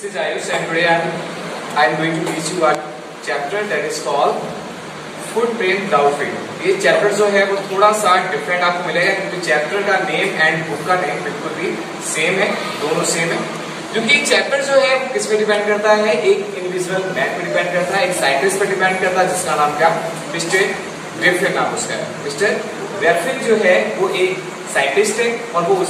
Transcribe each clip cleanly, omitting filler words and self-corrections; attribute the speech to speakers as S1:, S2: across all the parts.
S1: This is Ayush and today I am going to teach you a chapter that is called Footprint Without Feet. ये chapter जो है वो थोड़ा सा different आपको मिलेगा क्योंकि चैप्टर का नेम एंड बुक का नेम बिल्कुल भी सेम है, दोनों सेम है। क्योंकि चैप्टर जो है वो किस पे डिपेंड करता है, एक इनविजिबल मैन पे डिपेंड करता है, एक साइंटिस्ट पे डिपेंड करता है जिसका नाम क्या, मिस्टर ग्रिफिन नाम उसका है। मिस्टर ग्रिफिन जो है वो एक साइंटिस्ट है और वो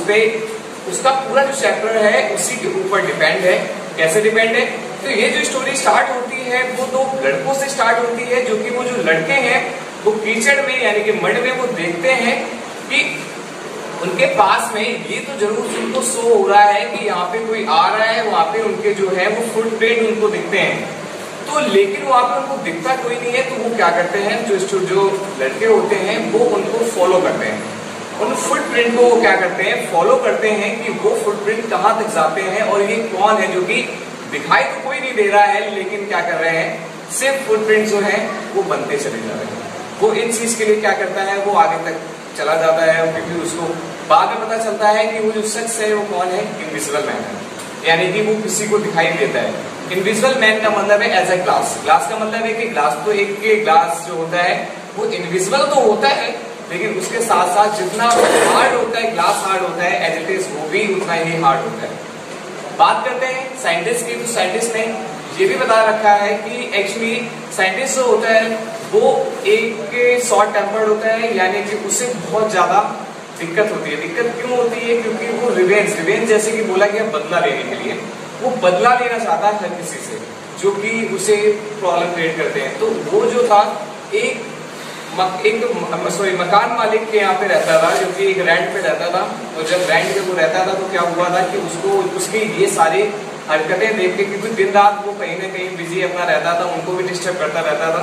S1: उसका पूरा जो चैप्टर है उसी के ऊपर डिपेंड है। कैसे डिपेंड है? तो ये जो स्टोरी स्टार्ट होती है वो दो लड़कों से स्टार्ट होती है, जो कि वो जो लड़के हैं वो कीचड़ में यानी कि मड में वो देखते हैं कि उनके पास में ये तो जरूर उनको शो हो रहा है कि यहाँ पे कोई आ रहा है, वहां पे उनके जो है वो फुटप्रिंट उनको दिखते हैं। तो लेकिन वहां पे उनको दिखता कोई नहीं है, तो वो क्या करते हैं, जो लड़के होते हैं वो उनको फॉलो करते हैं। उन फुटप्रिंट को वो क्या करते हैं, फॉलो करते हैं कि वो फुटप्रिंट कहाँ तक जाते हैं और ये कौन है, जो कि दिखाई तो कोई नहीं दे रहा है लेकिन क्या कर रहे हैं, सिर्फ फुटप्रिंट जो है वो बनते चले जा रहे हैं। वो इन चीज के लिए क्या करता है, वो आगे तक चला जाता है क्योंकि उसको बाद में पता चलता है कि वो जो शख्स है वो कौन है, इनविजिबल मैन है, यानी कि वो किसी को दिखाई देता है। इनविजिबल मैन का मतलब है एज ए ग्लास। ग्लास का मतलब है कि ग्लास तो एक के ग्लास जो होता है वो इनविजिबल तो होता है लेकिन उसके साथ साथ जितना हार्ड होता है, ग्लास हार्ड होता है, एज इट इज वो भी उतना ही हार्ड होता है। बात करते हैं साइंटिस्ट की, तो साइंटिस्ट ने ये भी बता रखा है कि एक्चुअली साइंटिस्ट जो होता है वो एक शॉर्ट टेम्पर्ड होता है, यानी कि उसे बहुत ज्यादा दिक्कत होती है। दिक्कत क्यों होती है? क्योंकि वो रिवेंज जैसे कि बोला गया बदला लेने के लिए, वो बदला लेना चाहता है हर किसी से जो कि उसे प्रॉब्लम क्रिएट करते हैं। तो वो जो था एक मकान मालिक के यहाँ पे रहता था, जो कि एक रेंट पे रहता था। और जब रेंट पे वो रहता था तो क्या हुआ था कि उसकी ये सारी हरकतें देख के, क्योंकि दिन रात वो कहीं ना कहीं बिजी अपना रहता था, उनको भी डिस्टर्ब करता रहता था,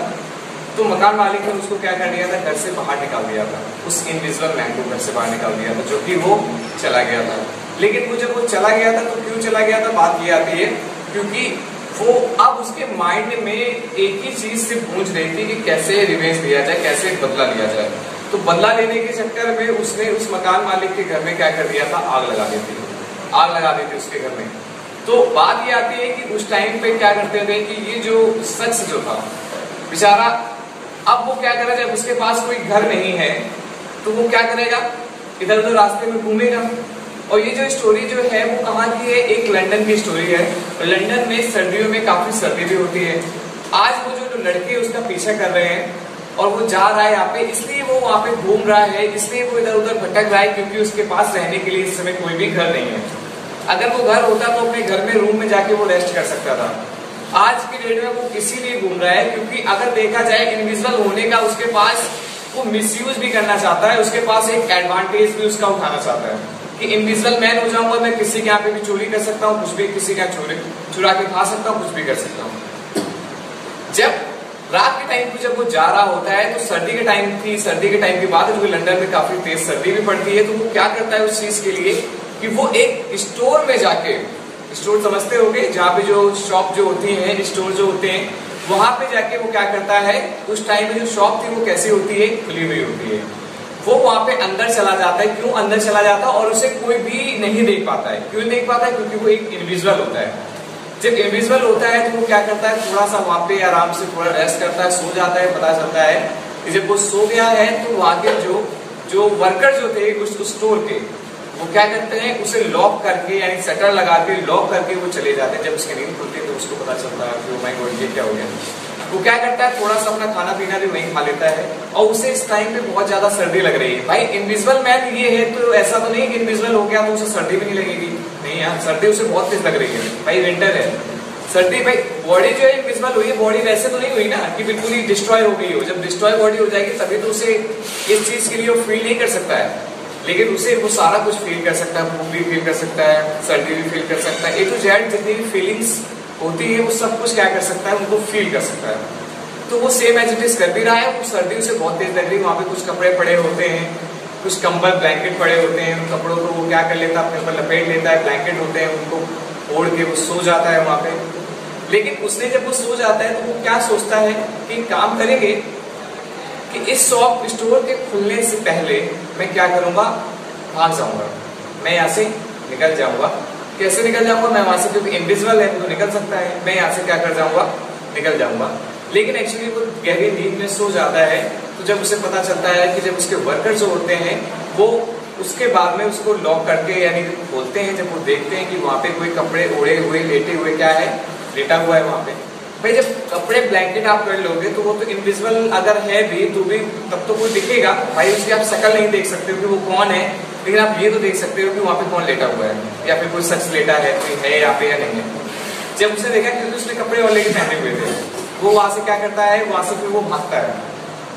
S1: तो मकान मालिक ने उसको क्या कर दिया था, घर से बाहर निकाल दिया था। उस इनविजिबल मैन को घर से बाहर निकाल दिया था, जो कि वो चला गया था। लेकिन वो जब वो चला गया था तो क्यों चला गया था, बात ये आती है क्योंकि वो अब उसके माइंड में एक ही चीज से गूंज रही थी कि कैसे रिवेंज लिया जाए, कैसे बदला लिया जाए। तो बदला लेने के चक्कर में उसने उस मकान मालिक के घर में क्या कर दिया था, आग लगा दी थी उसके घर में। तो बात ये आती है कि उस टाइम पे क्या करते थे कि ये जो शख्स जो था बेचारा, अब वो क्या करेगा, जब उसके पास कोई घर नहीं है तो वो क्या करेगा, इधर उधर रास्ते में घूमेगा। और ये जो स्टोरी जो है वो कहाँ की है, एक लंदन की स्टोरी है। लंदन में सर्दियों में काफी सर्दी भी होती है। आज वो जो लड़के उसका पीछा कर रहे हैं और वो जा रहा है यहाँ पे, इसलिए वो वहां पे घूम रहा है, इसलिए वो इधर उधर भटक रहा है क्योंकि उसके पास रहने के लिए इस समय कोई भी घर नहीं है। अगर वो घर होता तो अपने घर में रूम में जाके वो रेस्ट कर सकता था। आज के डेट में वो इसीलिए घूम रहा है क्योंकि अगर देखा जाए इनविजिबल होने का उसके पास वो मिसयूज भी करना चाहता है, उसके पास एक एडवांटेज भी उसका उठाना चाहता है कि इनविजिबल मैन हो जाऊंगा, मैं किसी के यहाँ पे भी चोरी कर सकता हूँ, कुछ भी किसी का चुरा के खा सकता हूँ, कुछ भी कर सकता हूँ। जब रात के टाइम पे जब वो जा रहा होता है तो सर्दी के टाइम थी, सर्दी के टाइम की बात है, जो लंदन में काफी तेज सर्दी भी पड़ती है। तो वो क्या करता है उस चीज के लिए कि वो एक स्टोर में जाके, स्टोर समझते होंगे जहाँ पे जो शॉप जो होती है, स्टोर जो होते हैं, वहां पे जाके वो क्या करता है, उस टाइम में जो शॉप थी वो कैसी होती है, खुली हुई होती है। वो वहां पे अंदर चला जाता है। क्यों अंदर चला जाता है और उसे कोई भी नहीं देख पाता है? क्यों देख पाता है? क्योंकि वो एक इनविजिबल होता है। जब इनविजिबल होता है तो वो क्या करता है, थोड़ा सा वहां पे आराम से थोड़ा रेस्ट करता है, सो जाता है। पता चलता है कि जब वो सो गया है तो वहां के जो वर्कर जो थे उस स्टोर के, वो क्या करते हैं, उसे लॉक करके यानी शटर लगा के लॉक करके वो चले जाते हैं। जब उसकी नींद खुलती है तो उसको पता चलता है कि ओ माय गॉड ये क्या हो गया। वो क्या करता है, थोड़ा सा अपना खाना पीना भी वहीं खा लेता है और उसे इस टाइम पे बहुत ज्यादा सर्दी लग रही है। भाई इनविजिबल मैन ये है तो ऐसा तो नहीं कि इनविजिबल हो गया तो उसे सर्दी भी नहीं लगेगी, नहीं यार, सर्दी उसे बहुत तेज लग रही है। भाई विंटर है, सर्दी, भाई बॉडी जो है इनविजिबल हुई है, बॉडी वैसे तो नहीं हुई ना कि बिल्कुल ही डिस्ट्रॉय हो गई हो। जब डिस्ट्रॉय बॉडी हो जाएगी तभी तो उसे इस चीज के लिए वो फील नहीं कर सकता है, लेकिन उसे वो सारा कुछ फील कर सकता है, भूख भी फील कर सकता है, सर्दी भी फील कर सकता है, ए टू जेड जितनी भी फीलिंग्स होती है वो सब कुछ क्या कर सकता है, उनको फील कर सकता है। तो वो सेम एज इट इज कर भी रहा है। वो सर्दी उसे बहुत तेज लग रही है, वहां पे कुछ कपड़े पड़े होते हैं, कुछ कंबल ब्लैंकेट पड़े होते हैं, उन कपड़ों को वो क्या कर लेता है, अपने ऊपर लपेट लेता है। ब्लैंकेट होते हैं, उनको ओढ़ के वो सो जाता है वहां पे। लेकिन उसने जब वो सो जाता है तो वो क्या सोचता है कि काम करेंगे कि इस शॉप स्टोर के खुलने से पहले मैं क्या करूंगा, भाग जाऊंगा, मैं यहाँ से निकल जाऊंगा। कैसे निकल जाऊंगा मैं वहां से, क्योंकि इनविजिबल है तो निकल सकता है, मैं यहाँ से क्या कर जाऊंगा, निकल जाऊंगा। लेकिन एक्चुअली वो गहरी नींद में सो जाता है, तो जब उसे पता चलता है कि जब उसके वर्कर जो होते हैं वो उसके बाद में उसको लॉक करके यानी खोलते हैं, जब वो देखते हैं कि वहां पे कोई कपड़े ओढ़े हुए लेटे हुए क्या है, लेटा हुआ है वहां पे। भाई जब कपड़े ब्लैंकेट आप कर लोगे तो वो तो इनविजिबल अगर है भी तो भी तब तो कोई दिखेगा भाई, उसकी आप शक्ल नहीं देख सकते हो कि वो कौन है, लेकिन आप ये तो देख सकते हो कि वहां पे कौन लेटा हुआ है या फिर कोई शख्स लेटा है, कोई है यहाँ पे या नहीं है। जब उसने देखा क्योंकि उसने कपड़े ऑलरेडी पहने हुए थे, वो वहां से क्या करता है, वहां से फिर वो भागता है।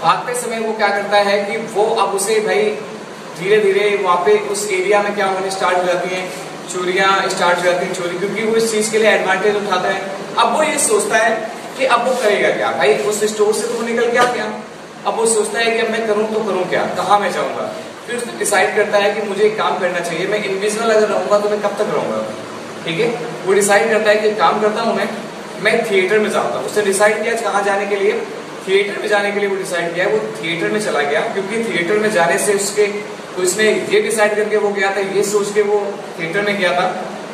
S1: भागते समय वो क्या करता है कि वो अब उसे भाई धीरे धीरे वहां पे उस एरिया में क्या होने स्टार्ट हो जाती है, चोरियां स्टार्ट हो जाती है, चोरी, क्योंकि वो इस चीज के लिए एडवांटेज उठाता है। अब वो ये सोचता है कि अब वो करेगा क्या, भाई उस स्टोर से तो वो निकल के आ गया, अब वो सोचता है कि अब मैं करूं तो करूं क्या, कहाँ मैं जाऊंगा। फिर उसने डिसाइड करता है कि मुझे एक काम करना चाहिए, मैं इनविजिबल अगर रहूंगा तो मैं कब तक रहूंगा, ठीक है। वो डिसाइड करता है कि काम करता हूं मैं थिएटर में जाता हूँ। उसने डिसाइड किया कहाँ जाने के लिए, थिएटर में जाने के लिए वो डिसाइड किया, वो थिएटर में चला गया, क्योंकि थिएटर में जाने से उसने ये डिसाइड करके वो गया था, ये सोच के वो थिएटर में गया था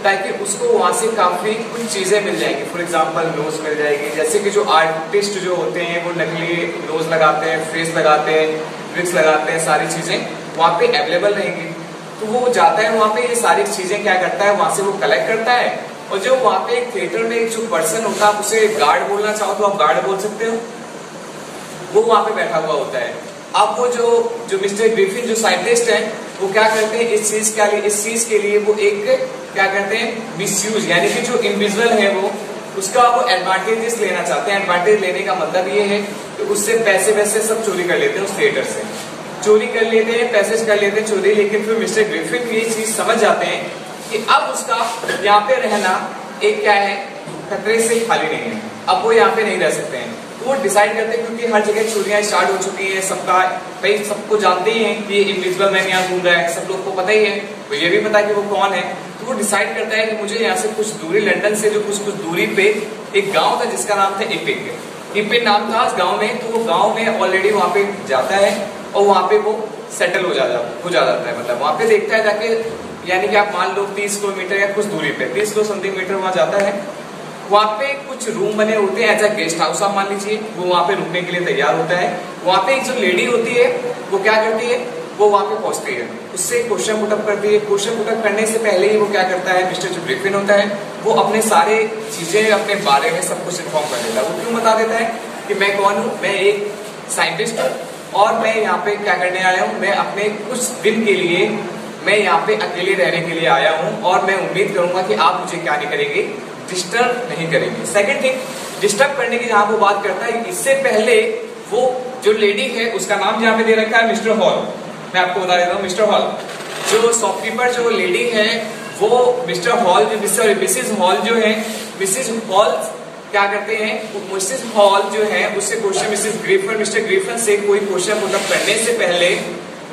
S1: ताकि उसको वहां से काफी कुछ चीजें मिल जाएंगी। फॉर एग्जांपल नोज मिल जाएगी, जैसे कि जो आर्टिस्ट जो होते हैं वो नकली नोज लगाते हैं, फेस लगाते हैं, विक्स लगाते हैं, सारी चीजें वहां पे अवेलेबल रहेंगी। तो वो जाता है वहां पे, ये सारी चीजें क्या करता है वहां से वो कलेक्ट करता है, और जो वहां पे एक थिएटर में एक जो पर्सन होता है, आप उसे गार्ड बोलना चाहो तो आप गार्ड बोल सकते हो, वो वहां पे बैठा हुआ होता है। अब वो जो मिस्टर ग्रिफिन जो साइंटिस्ट है वो क्या करते हैं इस चीज के लिए वो एक क्या करते हैं मिसयूज, यानी कि जो इनविजिबल है वो उसका वो एडवांटेजेस लेना चाहते हैं। एडवांटेज लेने का मतलब ये है कि उससे पैसे वैसे सब चोरी कर लेते हैं, उस थिएटर से चोरी कर लेते हैं, पैसे कर लेते हैं चोरी। लेकिन फिर मिस्टर ग्रिफिन ये चीज समझ जाते हैं कि अब उसका यहाँ पे रहना एक क्या है, खतरे से खाली नहीं है, अब वो यहाँ पे नहीं रह सकते हैं। वो डिसाइड करते हैं क्योंकि हर जगह चोरियां स्टार्ट हो चुकी हैं, सबका भाई सबको जानते ही हैं कि इनविजिबल मैन यहाँ घूम रहा है, सब लोग को पता ही है, तो ये भी पता है कि वो कौन है। तो वो डिसाइड करता है कि मुझे यहाँ से कुछ दूरी, लंदन से जो कुछ दूरी पे एक गांव था जिसका नाम था इपिक नाम था उस गांव में। तो वो गांव में ऑलरेडी वहां पे जाता है और वहां पे वो सेटल हो जाता है, मतलब वहां पे देखता है जाके, यानी कि आप मान लो 30 किलोमीटर या कुछ दूरी पे 30 किलो समथिंग मीटर वहां जाता है। वहां पे कुछ रूम बने होते हैं, एज अ गेस्ट हाउस आप मान लीजिए, वो वहां पे रुकने के लिए तैयार होता है। वहां पे एक जो लेडी होती है वो क्या करती है, वो वहां पे पहुंचती है, उससे क्वेश्चन पुटअप करती है। क्वेश्चन पुटअप करने से पहले ही वो क्या करता है, मिस्टर जो ग्रिफिन होता है वो अपने सारे चीजें अपने बारे में सब कुछ इन्फॉर्म कर देता है। वो क्यों बता देता है कि मैं कौन हूँ, मैं एक साइंटिस्ट हूँ और मैं यहाँ पे क्या करने आया हूँ, मैं अपने कुछ दिन के लिए मैं यहाँ पे अकेले रहने के लिए आया हूँ और मैं उम्मीद करूंगा कि आप मुझे क्या नहीं करेंगे, डिस्टर्ब नहीं करेंगे। सेकंड थिंग, डिस्टर्ब करने की जहां वो बात करता है, इससे पहले वो जो लेडी है उसका नाम यहाँ पे दे रखा है मिस्टर हॉल। मैं आपको बता देता हूँ, मिस्टर हॉल जो शॉपकीपर जो लेडी है वो मिस्टर हॉल मिसिस हॉल जो है, मिसिस हॉल क्या करते हैं, मिसिस हॉल जो है उससे क्वेश्चन मिस्टर ग्रिफिन से कोई क्वेश्चन पुटअप करने से पहले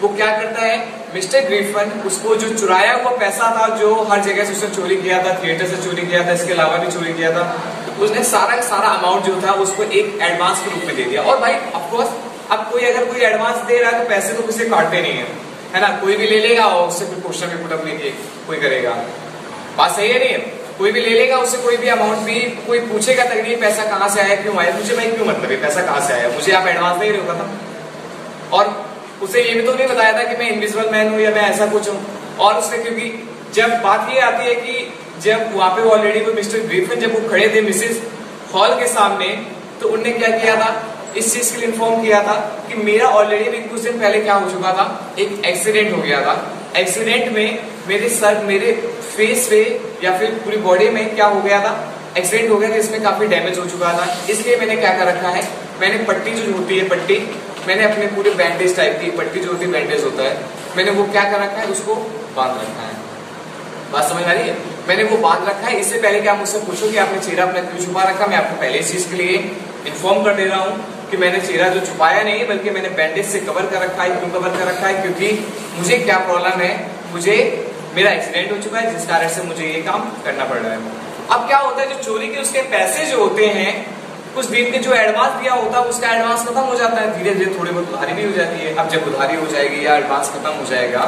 S1: वो क्या करता है, मिस्टर ग्रिफिन उसको जो चुराया हुआ पैसा था, जो हर जगह से उसने चोरी किया था, थिएटर से चोरी किया था, इसके अलावा भी चोरी किया था, उसने सारा अमाउंट जो था उसको एक एडवांस के रूप में दे दिया। और भाई ऑफकोर्स अब अगर कोई एडवांस दे रहा है तो पैसे तो किसी काटते नहीं है ना, कोई भी ले लेगा और उससे कोई क्वेश्चन भी पुटअप नहीं कोई करेगा। बात सही है नहीं है, कोई भी ले लेगा उससे कोई भी अमाउंट भी, कोई पूछेगा तक नहीं पैसा कहाँ से आया, क्यों आया, मुझे भाई क्यों मतलब है पैसा कहाँ से आया, मुझे आप एडवांस नहीं रखा था। और उसे ये भी तो नहीं बताया था कि मैं इनविजिबल मैन हूं या मैं ऐसा कुछ हूं। और उसने क्योंकि जब बात ये आती है कि जब वहां पे ऑलरेडी वो मिस्टर ग्रिफिन जब वो खड़े थे मिसिस हॉल के सामने, तो उनने क्या किया था, इस चीज के लिए इन्फॉर्म किया था कि मेरा ऑलरेडी भी कुछ दिन पहले क्या हो चुका था, एक एक्सीडेंट हो गया था। एक्सीडेंट में मेरे सर, मेरे फेस पे या फिर पूरी बॉडी में क्या हो गया था, एक्सीडेंट हो गया था, इसमें काफी डैमेज हो चुका था। इसलिए मैंने क्या कर रखा है, मैंने पट्टी जो होती है, पट्टी मैंने अपने पूरे बैंडेज टाइप की पट्टी जो होती है, बैंडेज होता है, मैंने वो क्या कर रखा है, उसको बांध रखा है। बात समझ आ रही है, मैंने वो बांध रखा है। इससे पहले कि आप मुझसे पूछो कि आपने चेहरा अपना क्यों छुपा रखा, मैं आपको पहले इस चीज के लिए इन्फॉर्म कर दे रहा हूँ कि मैंने चेहरा जो छुपाया नहीं है, बल्कि मैंने बैंडेज से कवर कर रखा है। क्यों कवर कर रखा है, क्योंकि मुझे क्या प्रॉब्लम है, मुझे मेरा एक्सीडेंट हो चुका है जिस कारण से मुझे ये काम करना पड़ रहा है। अब क्या होता है, जो चोरी के उसके पैसे जो होते हैं, कुछ दिन के जो एडवांस दिया होता है उसका एडवांस खत्म हो जाता है, धीरे धीरे थोड़ी बहुत उधारी भी हो जाती है। अब जब उधारी हो जाएगी या एडवांस खत्म हो जाएगा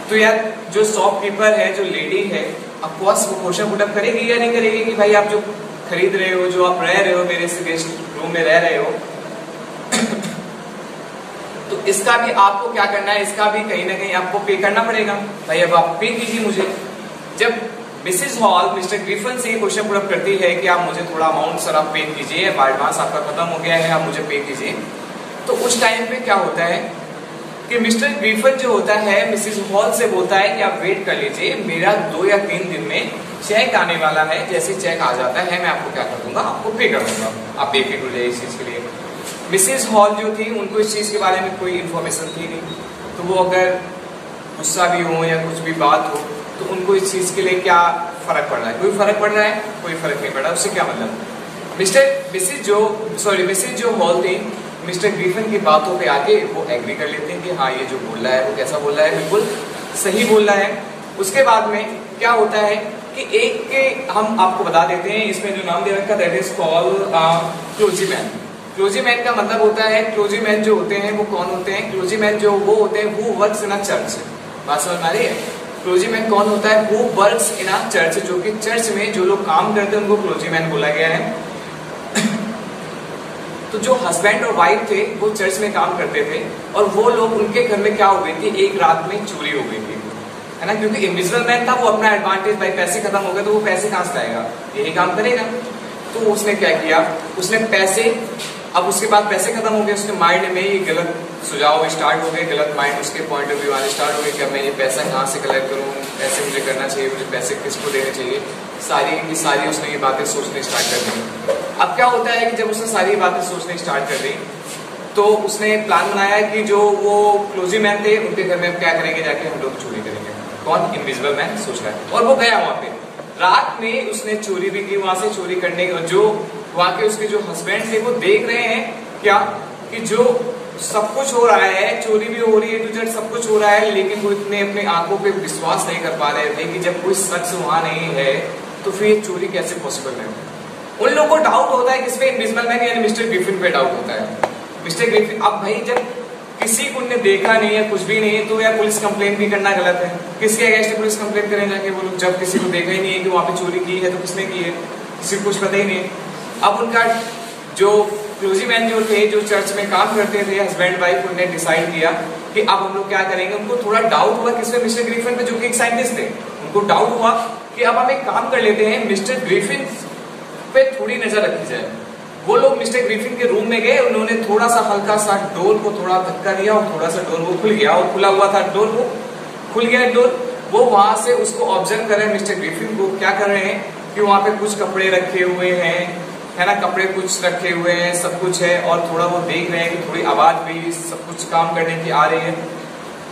S1: तो यार जो शॉपकीपर है, जो लेडी है, ऑफकोर्स वो क्वेश्चन पुट अप करेगी या नहीं करेगी कि भाई आप जो खरीद रहे हो, जो आप रह रहे हो, मेरे से गेस्ट रूम में रह रहे हो तो इसका भी आपको क्या करना है, इसका भी कहीं ना कहीं आपको पे करना पड़ेगा। भाई अब आप पे कीजिए मुझे। जब मिसेस हॉल मिस्टर ग्रिफिन से क्वेश्चन पुट अप करती है कि आप मुझे थोड़ा अमाउंट सर आप पे कीजिए, एडवांस आपका खत्म हो गया है, आप मुझे पे कीजिए, तो उस टाइम पे क्या होता है कि मिस्टर ग्रिफिन जो होता है मिसेस हॉल से बोलता है कि आप वेट कर लीजिए, मेरा 2 या 3 दिन में चेक आने वाला है, जैसे चेक आ जाता है मैं आपको क्या कर दूंगा, आपको पे कर दूंगा, आप बेफिक्र हो जाइए इस चीज के लिए। मिसेस हॉल जो थी उनको इस चीज के बारे में कोई इन्फॉर्मेशन थी नहीं, तो वो अगर गुस्सा भी हो या कुछ भी बात हो तो उनको इस चीज के लिए क्या फर्क पड़ रहा है, कोई फर्क पड़ रहा है, कोई फर्क नहीं पड़ रहा, उससे क्या मतलब। मिसेस जो हॉल थी मिस्टर ग्रिफिन की बातों पे आके वो एग्री कर लेते हैं कि हाँ ये जो बोल रहा है वो कैसा बोल रहा है, बिल्कुल सही बोल रहा है। उसके बाद में क्या होता है कि एक के हम आपको बता देते हैं, इसमें जो नाम दे रखा दैट इज कॉल्ड क्लोजीमैन। क्लोजीमैन का मतलब होता है, क्लोजीमैन जो होते हैं वो कौन होते हैं, क्लोजीमैन जो वो होते हैं who works in a church. बात समझ में आ रही है? क्लोजीमैन कौन होता है, who works in a church, जो कि चर्च में जो लोग काम करते हैं उनको क्लोजीमैन बोला गया है। तो जो हस्बैंड और वाइफ थे वो चर्च में काम करते थे और वो लोग, उनके घर में क्या हो गई थी, एक रात में चोरी हो गई थी, है ना, क्योंकि इनविजिबल मैन था, वो अपना एडवांटेज, भाई पैसे खत्म हो गए तो वो पैसे कहां से लाएगा, यही काम करेगा। तो उसने क्या किया, उसने पैसे, अब उसके बाद पैसे खत्म हो गए, उसके माइंड में ये गलत सुझाव स्टार्ट हो गए, गलत माइंड उसके पॉइंट ऑफ व्यू आने स्टार्ट हो गए कि अब मैं ये पैसा कहाँ से कलेक्ट करूँ, ऐसे मुझे करना चाहिए, मुझे पैसे किसको देने चाहिए, सारी की सारी उसने ये बातें सोचने स्टार्ट कर दी। अब क्या होता है कि जब उसने सारी बातें सोचने स्टार्ट कर दी तो उसने प्लान बनाया कि जो वो क्लोजीमैन थे उनके घर में अब क्या करेंगे, जाके हम लोग चोरी करेंगे। कौन, इनविजिबल मैन सोच रहा है। और वो गया वहां पे, रात में उसने चोरी भी की, वहां से चोरी करने के जो वहां के उसके जो हस्बैंड थे वो देख रहे हैं क्या कि जो सब कुछ हो रहा है, चोरी भी हो रही है, टू जेड सब कुछ हो रहा है, लेकिन वो इतने अपनी आंखों पे विश्वास नहीं कर पा रहे थे कि जब कोई शख्स वहां नहीं है तो फिर ये चोरी कैसे पॉसिबल है। उन लोगों को डाउट होता है किस पे, इनविजिबल मैन यानी मिस्टर ग्रिफिन पे डाउट होता है। मिस्टर ग्रिफिन, अब भाई जब किसी को ने देखा नहीं है, कुछ भी नहीं है, तो यार पुलिस कंप्लेन भी करना गलत है। किसके अगेंस्ट पुलिस कंप्लेन करें जाके वो लोग, जब किसी को देखा ही नहीं है कि वहां पे चोरी की है, तो किसने की है, किसी को कुछ पता ही नहीं है। अब उनका जो क्लोजीमैन जो थे, जो चर्च में काम करते थे, हस्बैंड वाइफ, उन्होंने डिसाइड किया कि अब हम लोग क्या करेंगे। उनको थोड़ा डाउट हुआ किसमें, मिस्टर ग्रिफिन पे, जो कि एक साइंटिस्ट थे। उनको डाउट हुआ कि अब हम एक काम कर लेते हैं, मिस्टर ग्रिफिन पे थोड़ी नजर रखी जाए। वो लोग मिस्टर ग्रिफिन के रूम में गए, उन्होंने थोड़ा सा हल्का सा डोर को थोड़ा धक्का दिया और थोड़ा सा डोर वो खुल गया, और खुला हुआ था डोर, वो खुल गया डोर। वो वहां से उसको ऑब्जर्व कर रहे हैं, मिस्टर ग्रिफिन को क्या कर रहे हैं कि वहां पे कुछ कपड़े रखे हुए हैं, है ना, कपड़े कुछ रखे हुए हैं, सब कुछ है, और थोड़ा वो देख रहे हैं कि थोड़ी आवाज भी सब कुछ काम करने की आ रही है।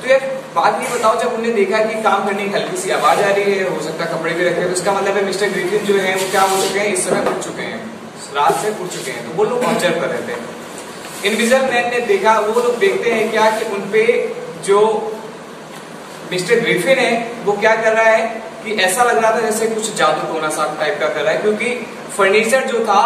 S1: तो यार बात ये बताओ, जब उन्होंने देखा कि काम करने की हल्की सी आवाज आ रही है, हो सकता है कपड़े भी रखे हैं, तो इसका मतलब है मिस्टर ग्रिफिन जो है वो क्या हो चुके हैं, इस समय उठ चुके हैं, रात से उठ चुके हैं। तो वो लोग ऑब्जर्व कर रहे थे। इनविजिबल मैन ने देखा, वो लोग देखते हैं क्या कि उनपे जो मिस्टर ग्रिफिन है वो क्या कर रहा है कि ऐसा लग रहा था जैसे कुछ जादू टोना सा टाइप का कर रहा है, क्योंकि फर्नीचर जो था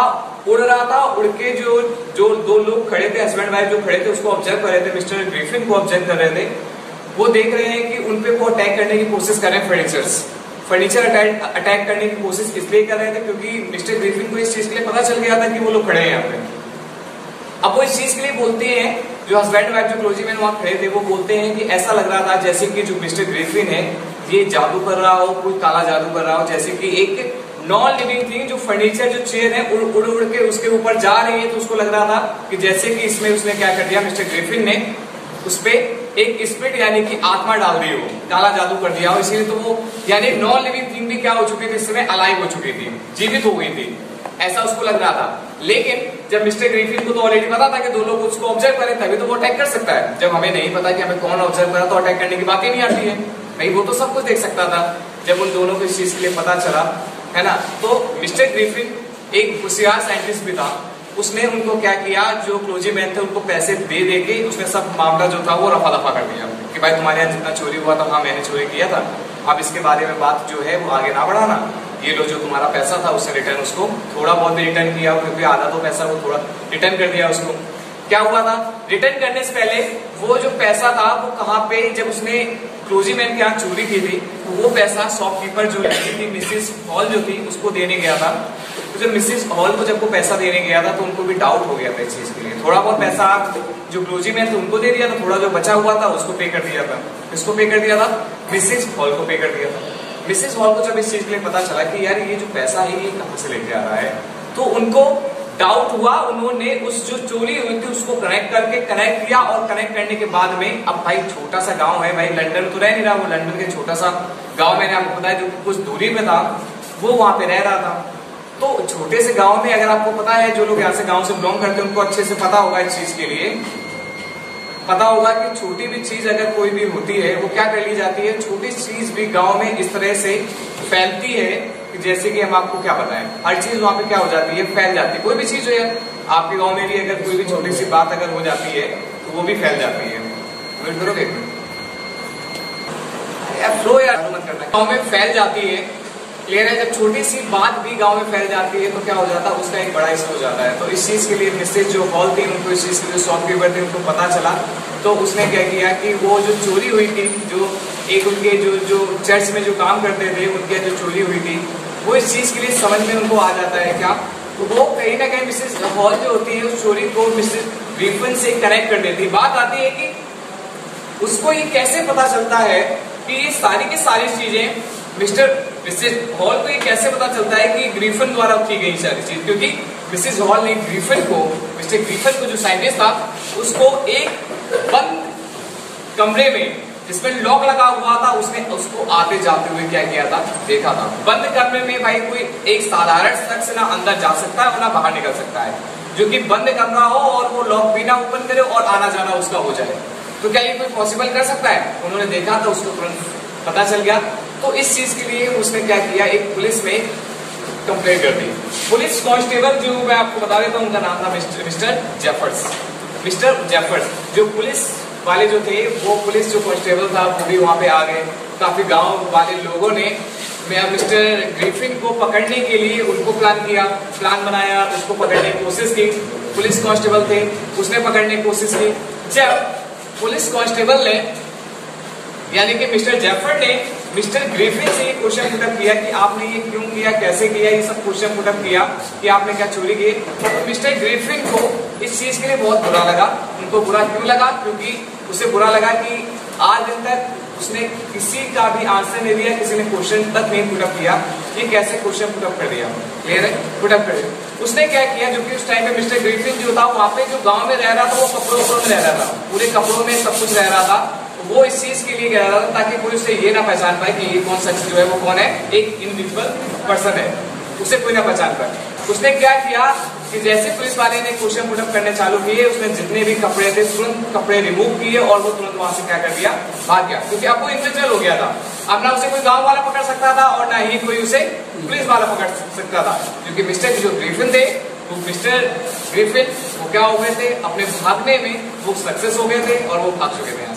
S1: उड़ रहा था, उड़ के जो दो लोग खड़े थे, हस्बैंड वाइफ जो खड़े थे, उसको ऑब्जर्व कर रहे थे, मिस्टर ग्रिफिन को ऑब्जर्व कर रहे थे। वो देख रहे हैं कि उनपे वो अटैक करने की कोशिश कर रहे हैं, फर्नीचर अटैक करने की कोशिश इसलिए कर रहे थे क्योंकि मिस्टर ग्रिफिन को इस चीज के लिए पता चल गया था कि वो लोग खड़े हैं यहाँ पे। अब वो इस चीज के लिए बोलते हैं, जो हस्बैंड वाइफ जो क्लोजीमैन वहां खड़े थे, वो बोलते हैं कि ऐसा लग रहा था जैसे कि जो मिस्टर ग्रिफिन है ये जादू कर रहा हो, कोई काला जादू कर रहा हो, जैसे कि एक नॉन लिविंग थिंग, जो फर्नीचर जो चेयर है उड़ उड़ के उसके ऊपर जा रही है। तो उसको लग रहा था कि जैसे कि इसमें उसने क्या कर दिया, मिस्टर ग्रिफिन ने उस पे एक स्पिरिट यानी कि आत्मा डाल दी हो, काला जादू कर दिया हो, इसीलिए तो वो यानी नॉन लिविंग थिंग भी क्या हो चुकी थी, इस समय अलाइव हो चुकी थी, जीवित हो गई थी, ऐसा उसको लग रहा था। लेकिन जब मिस्टर ग्रिफिन को तो ऑलरेडी पता था कि दो लोग उसको ऑब्जर्व करें, तभी तो वो अटैक कर सकता है। जब हमें नहीं पता कि हमें कौन ऑब्जर्व करा तो अटैक करने की बात ही नहीं आती है, नहीं, वो तो सब कुछ देख सकता था। जब उन दोनों को इस चीज के लिए पता चला, है ना, तो मिस्टर ग्रिफिन एक होशियार साइंटिस्ट भी था, उसने उनको क्या किया, जो क्लोजीमैन थे उनको पैसे दे दे के उसने सब मामला जो था वो रफा दफा कर दिया कि भाई तुम्हारे यहाँ जितना चोरी हुआ था, हाँ मैंने चोरी किया था, अब इसके बारे में बात जो है वो आगे ना बढ़ाना, ये लो जो तुम्हारा पैसा था उसने रिटर्न, उसको थोड़ा बहुत भी रिटर्न किया, क्योंकि आधा तो पैसा वो थोड़ा रिटर्न कर दिया उसको। क्या हुआ था, रिटर्न करने से पहले वो जो पैसा था वो कहाँ पे, जब उसने क्लोजीमैन के यहाँ चोरी की थी तो वो पैसा शॉपकीपर जो थी मिसेस हॉल जो थी उसको देने गया था। तो जब मिसेस हॉल को जब वो पैसा देने गया था तो उनको भी डाउट हो गया था इस चीज के लिए। थोड़ा बहुत पैसा जो क्लोजीमैन थे उनको दे दिया था, थोड़ा जो बचा हुआ था उसको पे कर दिया था। किसको पे कर दिया था? मिसेस हॉल को पे कर दिया था। मिसेस हॉल को जब इस चीज के लिए पता चला कि यार ये जो पैसा है ये कहां से लेके आ रहा है, तो उनको डाउट हुआ। उन्होंने उस जो चोरी हुई थी उसको कनेक्ट किया और कनेक्ट करने के बाद में, अब भाई छोटा सा गांव है भाई, लंदन तो रह नहीं रहा, वो लंदन के छोटा सा गांव मैंने आपको बताया जो कुछ दूरी में था, वो वहां पे रह रहा था। तो छोटे से गांव में अगर आपको पता है, जो लोग यहाँ से गांव से बिलोंग करते हैं उनको अच्छे से पता होगा, इस चीज के लिए पता होगा कि छोटी भी चीज अगर कोई भी होती है वो क्या कर ली जाती है, छोटी चीज भी गांव में इस तरह से फैलती है कि जैसे कि हम आपको क्या बताएं, हर चीज वहां पे क्या हो जाती है, फैल जाती है। कोई भी चीज हो यार, आपके गांव में भी अगर कोई भी छोटी सी बात अगर हो जाती है तो वो भी फैल जाती है। वेट करोगे यार, फ्लो यार मत करना। गांव में फैल जाती है, क्लियर है। जब छोटी सी बात भी गांव में फैल जाती है तो क्या हो जाता है, उसका एक बड़ा इशू हो जाता है। तो इस चीज के लिए मिसेज जो हॉल थी उनको, इस चीज के जो शॉपकीपर थे उनको पता चला, तो उसने क्या किया कि वो जो चोरी हुई थी, जो एक उनके जो चर्च में जो काम करते थे उनके जो चोरी हुई थी, वो इस चीज के लिए समझ में उनको आ जाता है क्या, तो वो कहीं ना कहीं मिसेज हॉल जो होती है उस चोरी को मिसेज ग्रिफिन से कनेक्ट कर देती है। बात आती है कि उसको ये कैसे पता चलता है कि ये सारी की सारी चीजें मिसेज हॉल को ये कैसे पता चलता है कि ग्रिफिन द्वारा की गई सारी चीज, क्योंकि मिसेज हॉल ने मिस्टर ग्रिफिन को जो साइंटिस्ट था उसको एक बंद कमरे में जिसमें लॉक लगा हुआ था, उसने उसको आते जाते हुए क्या किया था, देखा था। बंद कमरे में भाई कोई एक साधारण शख्स ना अंदर जा सकता है और ना बाहर निकल सकता है, जो कि बंद कमरा हो और वो लॉक भी ना ओपन करे और आना जाना उसका हो जाए, तो क्या ये कोई पॉसिबल कर सकता है? उन्होंने देखा था, उसको तुरंत पता चल गया। तो इस चीज के लिए उसने क्या किया, एक पुलिस में कंप्लेंट कर दी। पुलिस कांस्टेबल जो मैं आपको बता देता हूं, उनका नाम था मिस्टर जेफर्स। मिस्टर जेफर्स जो पुलिस वाले जो थे, वो पुलिस जो कांस्टेबल था वो भी वहां पे आ गए। काफी गांव वाले लोगों ने मिस्टर ग्रिफिन को पकड़ने के लिए उनको प्लान बनाया, उसको पकड़ने की कोशिश की। पुलिस कांस्टेबल थे, उसने पकड़ने की कोशिश की। जब पुलिस कांस्टेबल ने यानी कि मिस्टर जेफर ने मिस्टर ग्रिफिन से ये क्वेश्चन पुटअप किया कि आपने ये क्यों किया, कैसे किया, ये सब क्वेश्चन पुटअप किया कि आपने क्या चोरी की, तो मिस्टर ग्रिफिन को इस चीज के लिए बहुत बुरा लगा। उनको बुरा क्यों लगा? क्योंकि उसे बुरा लगा कि आज दिन तक उसने किसी का भी आंसर नहीं दिया, किसी ने क्वेश्चन तक नहीं पुटअप किया, ये कैसे क्वेश्चन पुटअप कर दिया, क्लियर है, पुटअप कर दिया। उसने क्या किया, जो कि उस टाइम पे मिस्टर ग्रिफिन जो था वहां पे जो गांव में रह रहा था वो कपड़ों में रह रहा था, पूरे कपड़ों में सब कुछ रह रहा था। वो इस चीज के लिए कह रहा था ताकि कोई उसे ये ना पहचान पाए कि ये कौन शख्स जो है वो कौन है, एक इंडिविजुअल पर्सन है, उसे कोई ना पहचान पाए। उसने क्या किया कि जैसे पुलिस वाले ने क्वेश्चन पुटअप करने चालू किए, उसने जितने भी कपड़े थे तुरंत कपड़े रिमूव किए और वो तुरंत वहां से क्या कर दिया, भाग गया। क्योंकि अब वो इंडिविजुअल हो गया था, अब ना उसे कोई गांव वाला पकड़ सकता था और ना ही कोई उसे पुलिस वाला पकड़ सकता था, क्योंकि मिस्टर जो ग्रिफिन थे वो मिस्टर ग्रिफिन वो क्या हो गए थे, अपने भागने में वो सक्सेस हो गए थे और वो भाग चुके थे।